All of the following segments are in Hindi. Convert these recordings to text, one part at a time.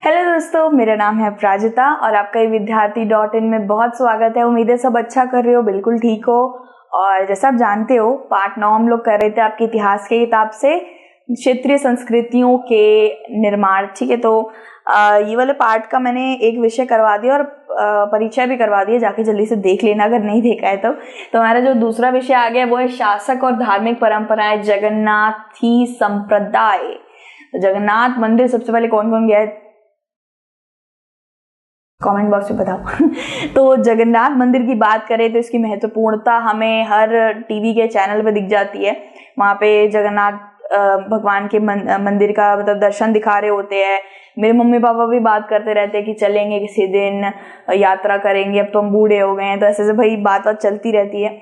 हेलो दोस्तों, मेरा नाम है प्राजिता और आपका विद्यार्थी.in में बहुत स्वागत है। उम्मीद है सब अच्छा कर रहे हो, बिल्कुल ठीक हो। और जैसा आप जानते हो, पार्ट 9 हम लोग कर रहे थे आपकी इतिहास की किताब से क्षेत्रीय संस्कृतियों के निर्माण। ठीक है, तो ये वाले पार्ट का मैंने एक विषय करवा दिया और परिचय भी करवा दिया, जाके जल्दी से देख लेना अगर नहीं देखा है तो हमारा जो दूसरा विषय आ गया वो है शासक और धार्मिक परंपराएं, जगन्नाथी संप्रदाय। जगन्नाथ मंदिर सबसे पहले कौन कौन गया है कमेंट बॉक्स में बताओ। तो जगन्नाथ मंदिर की बात करें तो इसकी महत्वपूर्णता हमें हर टीवी के चैनल पे दिख जाती है। वहाँ पे जगन्नाथ भगवान के मंदिर का मतलब दर्शन दिखा रहे होते हैं। मेरे मम्मी पापा भी बात करते रहते हैं कि चलेंगे किसी दिन, यात्रा करेंगे, अब तो हम बूढ़े हो गए हैं, तो ऐसे से भाई बात चलती रहती है।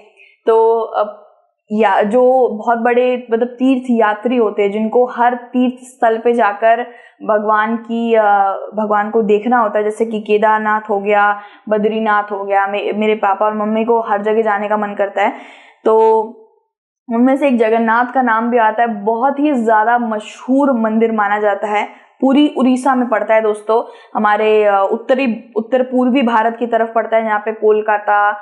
तो या जो बहुत बड़े मतलब तीर्थ यात्री होते हैं, जिनको हर तीर्थ स्थल पे जाकर भगवान को देखना होता है, जैसे कि केदारनाथ हो गया, बद्रीनाथ हो गया। मेरे पापा और मम्मी को हर जगह जाने का मन करता है, तो उनमें से एक जगन्नाथ का नाम भी आता है। बहुत ही ज्यादा मशहूर मंदिर माना जाता है, पूरी उड़ीसा में पड़ता है दोस्तों। हमारे उत्तर पूर्वी भारत की तरफ पड़ता है, यहाँ पे कोलकाता,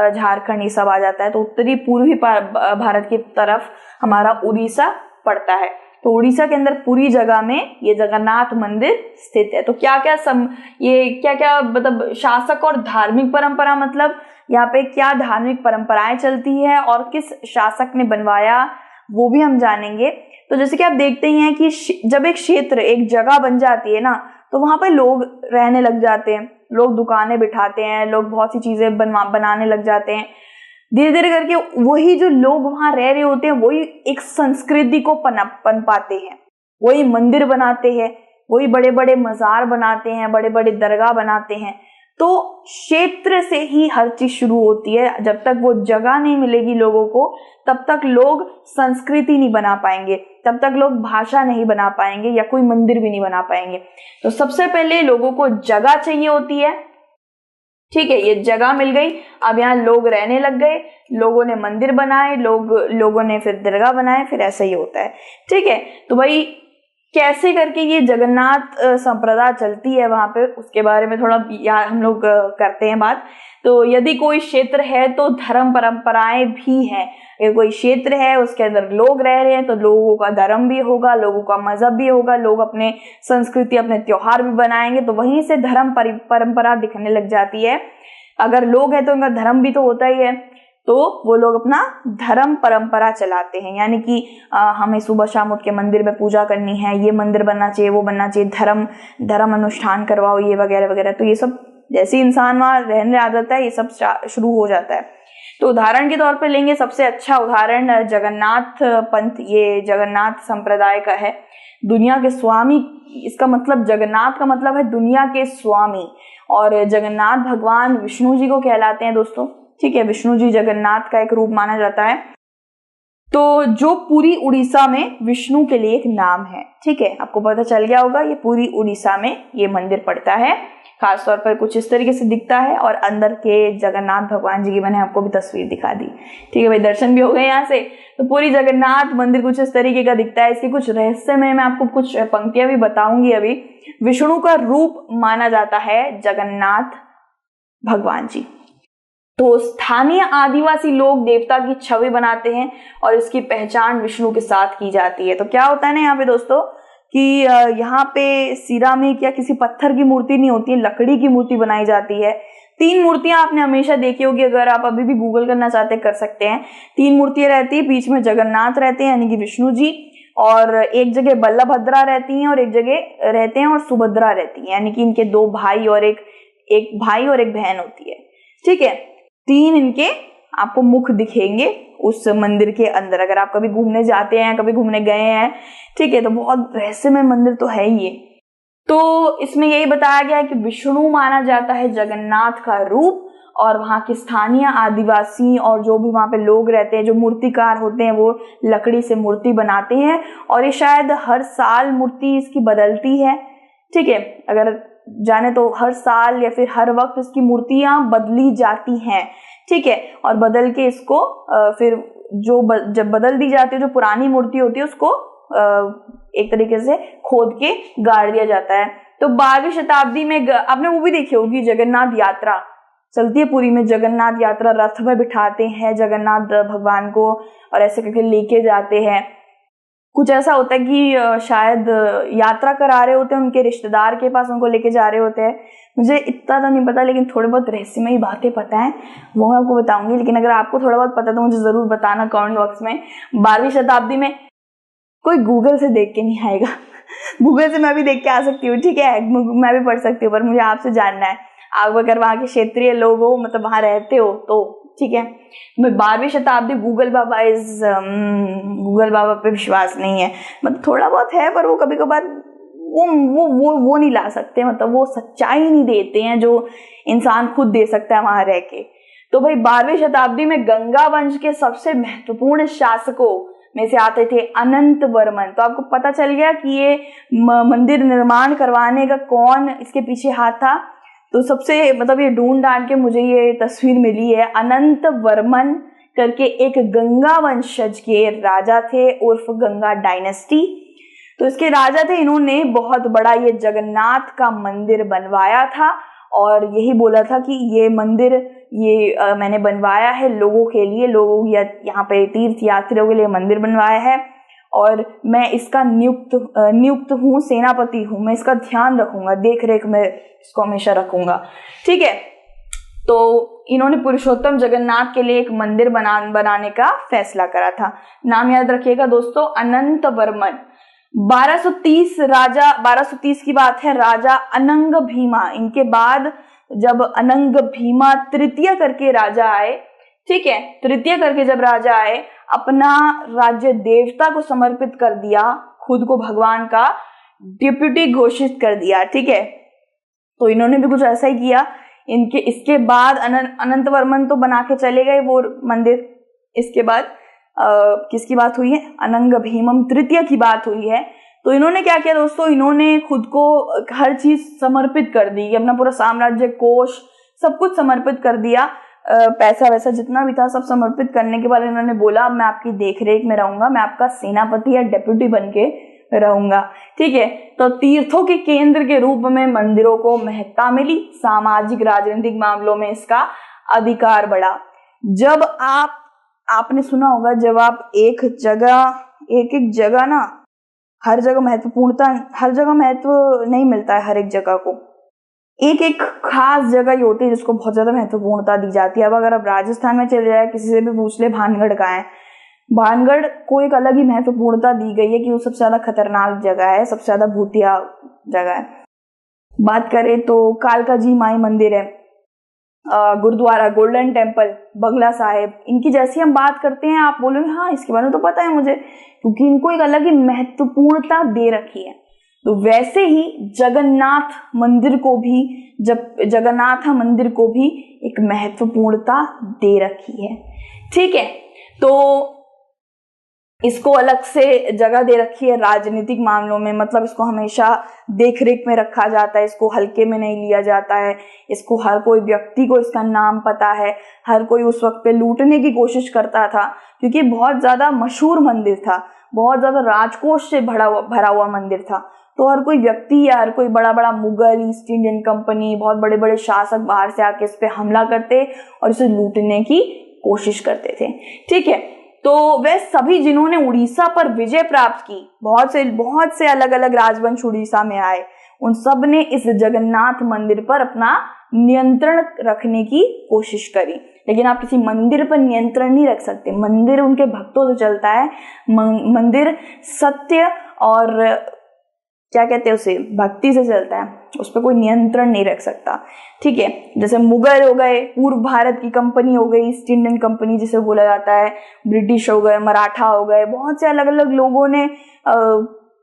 झारखंड ये सब आ जाता है। तो उत्तरी पूर्वी भारत की तरफ हमारा उड़ीसा पड़ता है। तो उड़ीसा के अंदर पूरी जगह में ये जगन्नाथ मंदिर स्थित है। तो क्या क्या मतलब शासक और धार्मिक परंपरा, मतलब यहाँ पे क्या धार्मिक परंपराएं चलती है और किस शासक ने बनवाया वो भी हम जानेंगे। तो जैसे कि आप देखते ही हैं कि जब एक क्षेत्र, एक जगह बन जाती है ना, तो वहां पे लोग रहने लग जाते हैं, लोग दुकानें बिठाते हैं, लोग बहुत सी चीजें बनाने लग जाते हैं। धीरे धीरे करके वही जो लोग वहां रह रहे होते हैं वही एक संस्कृति को पनपाते हैं, वही मंदिर बनाते हैं, वही बड़े बड़े मजार बनाते हैं, बड़े बड़े दरगाह बनाते हैं। तो क्षेत्र से ही हर चीज शुरू होती है। जब तक वो जगह नहीं मिलेगी लोगों को, तब तक लोग संस्कृति नहीं बना पाएंगे, तब तक लोग भाषा नहीं बना पाएंगे या कोई मंदिर भी नहीं बना पाएंगे। तो सबसे पहले लोगों को जगह चाहिए होती है। ठीक है, ये जगह मिल गई, अब यहाँ लोग रहने लग गए, लोगों ने मंदिर बनाए, लोगों ने फिर दरगाह बनाए, फिर ऐसा ही होता है। ठीक है, तो भाई कैसे करके ये जगन्नाथ संप्रदाय चलती है वहां पे, उसके बारे में थोड़ा हम लोग करते हैं बात। तो यदि कोई क्षेत्र है तो धर्म परंपराएं भी हैं। अगर कोई क्षेत्र है उसके अंदर लोग रह रहे हैं तो लोगों का धर्म भी होगा, लोगों का मजहब भी होगा, लोग अपने संस्कृति, अपने त्योहार भी बनाएंगे। तो वहीं से धर्म परंपरा दिखने लग जाती है। अगर लोग हैं तो उनका धर्म भी तो होता ही है, तो वो लोग अपना धर्म परंपरा चलाते हैं। यानी कि हमें सुबह शाम उठ के मंदिर में पूजा करनी है, ये मंदिर बनना चाहिए, वो बनना चाहिए, धर्म अनुष्ठान करवाओ, ये वगैरह वगैरह। तो ये सब जैसे इंसान वहां रहने आ जाता है, ये सब शुरू हो जाता है। तो उदाहरण के तौर पे लेंगे, सबसे अच्छा उदाहरण जगन्नाथ पंथ, ये जगन्नाथ संप्रदाय का है। दुनिया के स्वामी, इसका मतलब जगन्नाथ का मतलब है दुनिया के स्वामी। और जगन्नाथ भगवान विष्णु जी को कहलाते हैं दोस्तों। ठीक है, विष्णु जी जगन्नाथ का एक रूप माना जाता है। तो जो पूरी उड़ीसा में विष्णु के लिए एक नाम है। ठीक है, आपको पता चल गया होगा, ये पूरी उड़ीसा में ये मंदिर पड़ता है। खासतौर पर कुछ इस तरीके से दिखता है और अंदर के जगन्नाथ भगवान जी की मैंने आपको भी तस्वीर दिखा दी। ठीक है भाई, दर्शन भी हो गए यहाँ से। तो पूरी जगन्नाथ मंदिर कुछ इस तरीके का दिखता है। इसके कुछ रहस्य में मैं आपको कुछ पंक्तियां भी बताऊंगी अभी। विष्णु का रूप माना जाता है जगन्नाथ भगवान जी। तो स्थानीय आदिवासी लोग देवता की छवि बनाते हैं और इसकी पहचान विष्णु के साथ की जाती है। तो क्या होता है ना यहाँ पे दोस्तों कि यहाँ पे सिरामिक या किसी पत्थर की मूर्ति नहीं होती है, लकड़ी की मूर्ति बनाई जाती है। 3 मूर्तियां आपने हमेशा देखी होगी, अगर आप अभी भी गूगल करना चाहते कर सकते हैं। 3 मूर्तियां रहती है, बीच में जगन्नाथ रहते हैं यानी कि विष्णु जी, और एक जगह बल्लभद्रा रहती हैं और एक जगह रहते हैं और सुभद्रा रहती है, यानी कि इनके 2 भाई और एक भाई और एक बहन होती है। ठीक है, 3 इनके आपको मुख दिखेंगे उस मंदिर के अंदर, अगर आप कभी घूमने जाते हैं, कभी घूमने गए हैं। ठीक है, तो बहुत रहस्यमय मंदिर तो है ही ये। तो इसमें यही बताया गया है कि विष्णु माना जाता है जगन्नाथ का रूप, और वहां के स्थानीय आदिवासी और जो भी वहां पे लोग रहते हैं, जो मूर्तिकार होते हैं, वो लकड़ी से मूर्ति बनाते हैं। और ये शायद हर साल मूर्ति इसकी बदलती है। ठीक है, अगर जाने तो हर साल या फिर हर वक्त इसकी मूर्तियां बदली जाती हैं। ठीक है, और बदल के इसको फिर जब बदल दी जाती है, जो पुरानी मूर्ति होती है उसको एक तरीके से खोद के गाड़ दिया जाता है। तो 12वीं शताब्दी में आपने मूवी देखी होगी जगन्नाथ यात्रा चलती है पुरी में, जगन्नाथ यात्रा रथ में बिठाते हैं जगन्नाथ भगवान को और ऐसे करके लेके जाते हैं। कुछ ऐसा होता है कि शायद यात्रा करा रहे होते हैं उनके रिश्तेदार के पास, उनको लेके जा रहे होते हैं। मुझे इतना तो नहीं पता, लेकिन थोड़े बहुत रहस्यमयी बातें पता है, वो मैं आपको बताऊंगी। लेकिन अगर आपको थोड़ा बहुत पता तो मुझे जरूर बताना कमेंट बॉक्स में। 12वीं शताब्दी में कोई गूगल से देख के नहीं आएगा गूगल से मैं भी देख के आ सकती हूँ, ठीक है, मैं भी पढ़ सकती हूँ, पर मुझे आपसे जानना है। आप अगर वहाँ के क्षेत्रीय लोग हो, मतलब वहाँ रहते हो तो ठीक है। मैं 12वीं शताब्दी गूगल बाबा पे विश्वास नहीं है, मतलब थोड़ा बहुत है, पर वो कभी कभार वो नहीं ला सकते, मतलब वो सच्चाई नहीं देते हैं जो इंसान खुद दे सकता है वहां रह के। तो भाई 12वीं शताब्दी में गंगा वंश के सबसे महत्वपूर्ण शासकों में से आते थे अनंत वर्मन। तो आपको पता चल गया कि ये मंदिर निर्माण करवाने का कौन इसके पीछे हाथ था। तो सबसे मतलब ये ढूंढ ढांड के मुझे ये तस्वीर मिली है, अनंत वर्मन करके एक गंगा वंशज के राजा थे उर्फ गंगा डायनेस्टी। तो इसके राजा थे, इन्होंने बहुत बड़ा ये जगन्नाथ का मंदिर बनवाया था और यही बोला था कि ये मंदिर मैंने बनवाया है लोगों के लिए, लोगों या यहाँ पे तीर्थ यात्रियों के लिए मंदिर बनवाया है और मैं इसका नियुक्त हूँ, सेनापति हूँ, मैं इसका ध्यान रखूंगा, देख रेख में इसको हमेशा रखूंगा, ठीक है। तो इन्होंने पुरुषोत्तम जगन्नाथ के लिए एक मंदिर बनाने का फैसला करा था। नाम याद रखिएगा दोस्तों, अनंत वर्मन। 1230 की बात है, राजा अनंग भीमा, इनके बाद जब अनंग भीमा तृतीय करके राजा आए, ठीक है, तृतीय करके जब राजा आए, अपना राज्य देवता को समर्पित कर दिया, खुद को भगवान का डिप्यूटी घोषित कर दिया, ठीक है। तो इन्होंने भी कुछ ऐसा ही किया। इसके बाद अनंत वर्मन तो बना के चले गए वो मंदिर। इसके बाद किसकी बात हुई है, अनंग भीमम तृतीय की बात हुई है। तो इन्होंने क्या किया दोस्तों, इन्होंने खुद को हर चीज समर्पित कर दी, अपना पूरा साम्राज्य, कोष, सब कुछ समर्पित कर दिया, पैसा वैसा जितना भी था सब समर्पित करने के बाद इन्होंने बोला मैं आपकी देखरेख में रहूंगा, मैं आपका सेनापति या डेप्यूटी बन के रहूंगा, ठीक है। तो तीर्थों के केंद्र के रूप में मंदिरों को महत्ता मिली, सामाजिक राजनीतिक मामलों में इसका अधिकार बढ़ा। जब आपने सुना होगा, जब आप एक जगह ना, हर जगह महत्वपूर्णता, हर जगह महत्व नहीं मिलता है, हर एक जगह को एक खास जगह ही होती है जिसको बहुत ज्यादा महत्वपूर्णता दी जाती है। अब अगर आप राजस्थान में चले जाए, किसी से भी पूछ ले भानगढ़ कहाँ है, भानगढ़ को एक अलग ही महत्वपूर्णता दी गई है कि वो सबसे ज्यादा खतरनाक जगह है, सबसे ज्यादा भूतिया जगह है। बात करें तो कालका जी माई मंदिर है, गुरुद्वारा, गोल्डन टेम्पल, बंगला साहिब, इनकी जैसी हम बात करते हैं आप बोलोगे हाँ इसके बारे में तो पता है मुझे, क्योंकि इनको एक अलग ही महत्वपूर्णता दे रखी है। तो वैसे ही जगन्नाथ मंदिर को भी एक महत्वपूर्णता दे रखी है, ठीक है। तो इसको अलग से जगह दे रखी है राजनीतिक मामलों में, मतलब इसको हमेशा देखरेख में रखा जाता है, इसको हल्के में नहीं लिया जाता है, इसको हर कोई व्यक्ति को इसका नाम पता है, हर कोई उस वक्त पे लूटने की कोशिश करता था क्योंकि बहुत ज्यादा मशहूर मंदिर था, बहुत ज्यादा राजकोष से भरा हुआ मंदिर था। तो हर कोई व्यक्ति या हर कोई बड़ा मुगल, ईस्ट इंडियन कंपनी, बहुत बड़े बड़े शासक बाहर से आके इस पे हमला करते और इसे लूटने की कोशिश करते थे, ठीक है। तो वे सभी जिन्होंने उड़ीसा पर विजय प्राप्त की, बहुत से अलग अलग राजवंश उड़ीसा में आए, उन सब ने इस जगन्नाथ मंदिर पर अपना नियंत्रण रखने की कोशिश करी। लेकिन आप किसी मंदिर पर नियंत्रण नहीं रख सकते, मंदिर उनके भक्तों से चलता है, मंदिर सत्य और क्या कहते हैं उसे, भक्ति से चलता है, उस पर कोई नियंत्रण नहीं रख सकता, ठीक है। जैसे मुगल हो गए, पूर्व भारत की कंपनी हो गई, ईस्ट इंडियन कंपनी जिसे बोला जाता है, ब्रिटिश हो गए, मराठा हो गए, बहुत से अलग अलग लोगों ने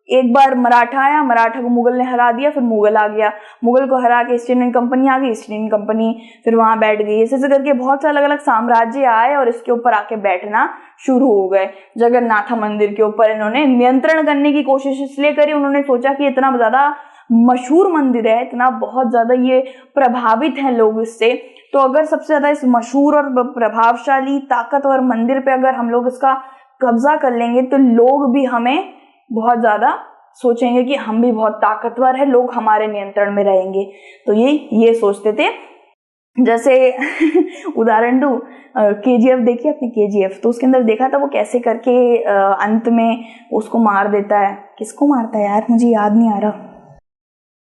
एक बार मराठा आया, मराठा को मुगल ने हरा दिया, फिर मुगल आ गया, मुगल को हरा के ईस्ट इंडियन कंपनी आ गई, ईस्ट इंडियन कंपनी फिर वहां बैठ गई, ऐसे करके बहुत से अलग अलग साम्राज्य आए और इसके ऊपर आके बैठना शुरू हो गए। जगन्नाथ मंदिर के ऊपर इन्होंने नियंत्रण करने की कोशिश इसलिए करी, उन्होंने सोचा कि इतना ज्यादा मशहूर मंदिर है, इतना बहुत ज्यादा ये प्रभावित है लोग इससे, तो अगर सबसे ज्यादा इस मशहूर और प्रभावशाली ताकतवर मंदिर पे अगर हम लोग इसका कब्जा कर लेंगे तो लोग भी हमें बहुत ज्यादा सोचेंगे कि हम भी बहुत ताकतवर है, लोग हमारे नियंत्रण में रहेंगे। तो ये सोचते थे। जैसे उदाहरण दूं, केजीएफ देखिए आपने, केजीएफ, तो उसके अंदर देखा था वो कैसे करके अंत में उसको मार देता है। किसको मारता है यार, मुझे याद नहीं आ रहा।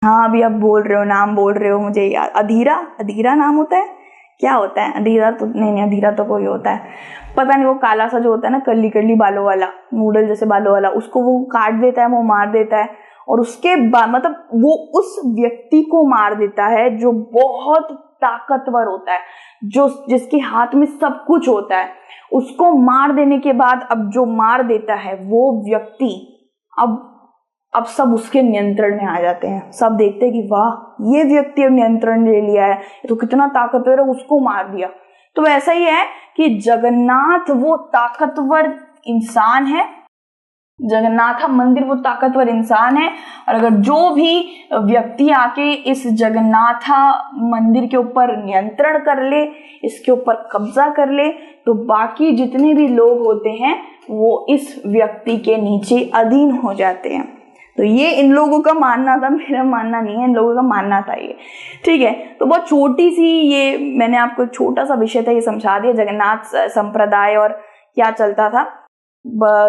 हाँ अभी आप बोल रहे हो, नाम बोल रहे हो, मुझे याद, अधीरा नाम होता है, क्या होता है अधीरा? तो नहीं, अधीरा तो कोई होता है, पता नहीं। वो काला सा जो होता है ना, कर्ली कर्ली बालों वाला, नूडल जैसे बालों वाला, उसको वो काट देता है, वो मार देता है। और उसके बाद मतलब वो उस व्यक्ति को मार देता है जो बहुत ताकतवर होता है, जो जिसके हाथ में सब कुछ होता है। उसको मार देने के बाद अब जो मार देता है वो व्यक्ति, अब सब उसके नियंत्रण में आ जाते हैं। सब देखते हैं कि वाह, ये व्यक्ति अब नियंत्रण ले लिया है, तो कितना ताकतवर है, उसको मार दिया। तो ऐसा ही है कि जगन्नाथ वो ताकतवर इंसान है, जगन्नाथ मंदिर वो ताकतवर इंसान है। और अगर जो भी व्यक्ति आके इस जगन्नाथ मंदिर के ऊपर नियंत्रण कर ले, इसके ऊपर कब्जा कर ले, तो बाकी जितने भी लोग होते हैं वो इस व्यक्ति के नीचे अधीन हो जाते हैं। तो ये इन लोगों का मानना था, मेरा मानना नहीं है, इन लोगों का मानना था ये। ठीक है, तो बहुत छोटी सी ये मैंने आपको छोटा सा विषय था ये समझा दिया, जगन्नाथ संप्रदाय और क्या चलता था।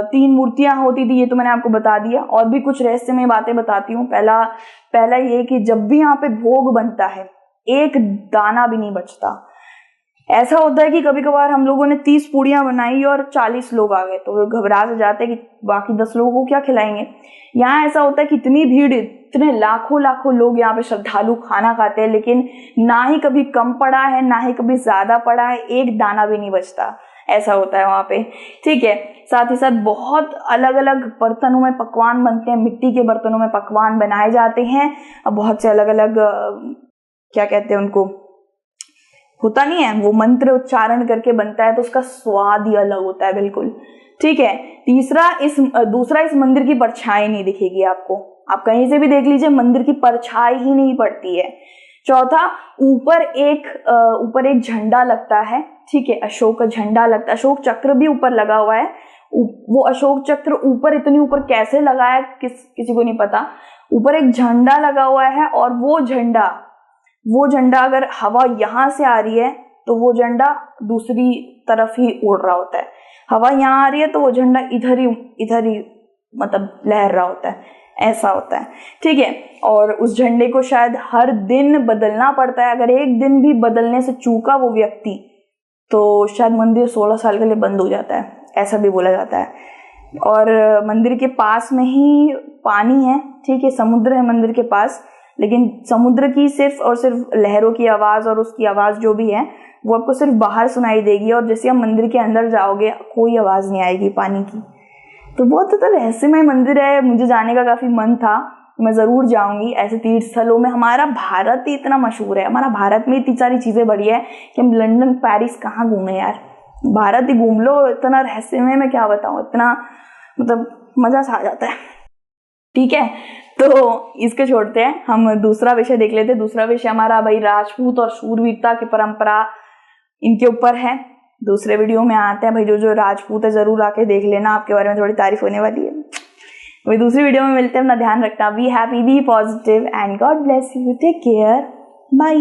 3 मूर्तियां होती थी, ये तो मैंने आपको बता दिया। और भी कुछ रहस्यमय बातें बताती हूँ। पहला ये कि जब भी यहाँ पे भोग बनता है, एक दाना भी नहीं बचता। ऐसा होता है कि कभी कभार हम लोगों ने 30 पूड़ियां बनाई और 40 लोग आ गए, तो वो घबरा से जाते हैं कि बाकी 10 लोगों को क्या खिलाएंगे। यहाँ ऐसा होता है कि इतनी भीड़, इतने लाखों लोग यहाँ पे श्रद्धालु खाना खाते हैं, लेकिन ना ही कभी कम पड़ा है ना ही कभी ज्यादा पड़ा है, एक दाना भी नहीं बचता। ऐसा होता है वहां पे। ठीक है, साथ ही साथ बहुत अलग अलग बर्तनों में पकवान बनते हैं, मिट्टी के बर्तनों में पकवान बनाए जाते हैं। अब बहुत से अलग अलग क्या कहते हैं उनको, होता नहीं है, वो मंत्र उच्चारण करके बनता है, तो उसका स्वाद ही अलग होता है बिल्कुल। ठीक है, दूसरा इस मंदिर की परछाई नहीं दिखेगी आपको, आप कहीं से भी देख लीजिए मंदिर की परछाई ही नहीं पड़ती है। चौथा, ऊपर एक झंडा लगता है। ठीक है, अशोक का झंडा लगता है, अशोक चक्र भी ऊपर लगा हुआ है। वो अशोक चक्र ऊपर, इतनी ऊपर कैसे लगा है किसी को नहीं पता। ऊपर एक झंडा लगा हुआ है, और वो झंडा अगर हवा यहां से आ रही है तो वो झंडा दूसरी तरफ ही उड़ रहा होता है। हवा यहाँ आ रही है तो वो झंडा इधर ही मतलब लहर रहा होता है, ऐसा होता है। ठीक है, और उस झंडे को शायद हर दिन बदलना पड़ता है। अगर एक दिन भी बदलने से चूका वो व्यक्ति, तो शायद मंदिर 16 साल के लिए बंद हो जाता है, ऐसा भी बोला जाता है। और मंदिर के पास में ही पानी है। ठीक है, समुद्र है मंदिर के पास, लेकिन समुद्र की सिर्फ और सिर्फ लहरों की आवाज और उसकी आवाज जो भी है वो आपको सिर्फ बाहर सुनाई देगी, और जैसे आप मंदिर के अंदर जाओगे कोई आवाज नहीं आएगी पानी की। तो बहुत रहस्यमय मंदिर है, मुझे जाने का काफी मन था, मैं जरूर जाऊंगी ऐसे तीर्थ स्थलों में। हमारा भारत ही इतना मशहूर है, हमारा भारत में इतनी सारी चीजें बढ़िया है कि हम लंदन पेरिस कहाँ घूमे यार, भारत ही घूम लो। इतना रहस्यमय मैं क्या बताऊं, इतना मतलब मजा सा आ जाता है। ठीक है, तो इसको छोड़ते हैं, हम दूसरा विषय देख लेते हैं। दूसरा विषय हमारा भाई राजपूत और शूरवीरता की परंपरा, इनके ऊपर है। दूसरे वीडियो में आते हैं भाई, जो राजपूत है जरूर आके देख लेना, आपके बारे में थोड़ी तारीफ होने वाली है। भाई दूसरी वीडियो में मिलते हैं, अपना ध्यान रखना, be happy, be positive and God bless you, take care, bye.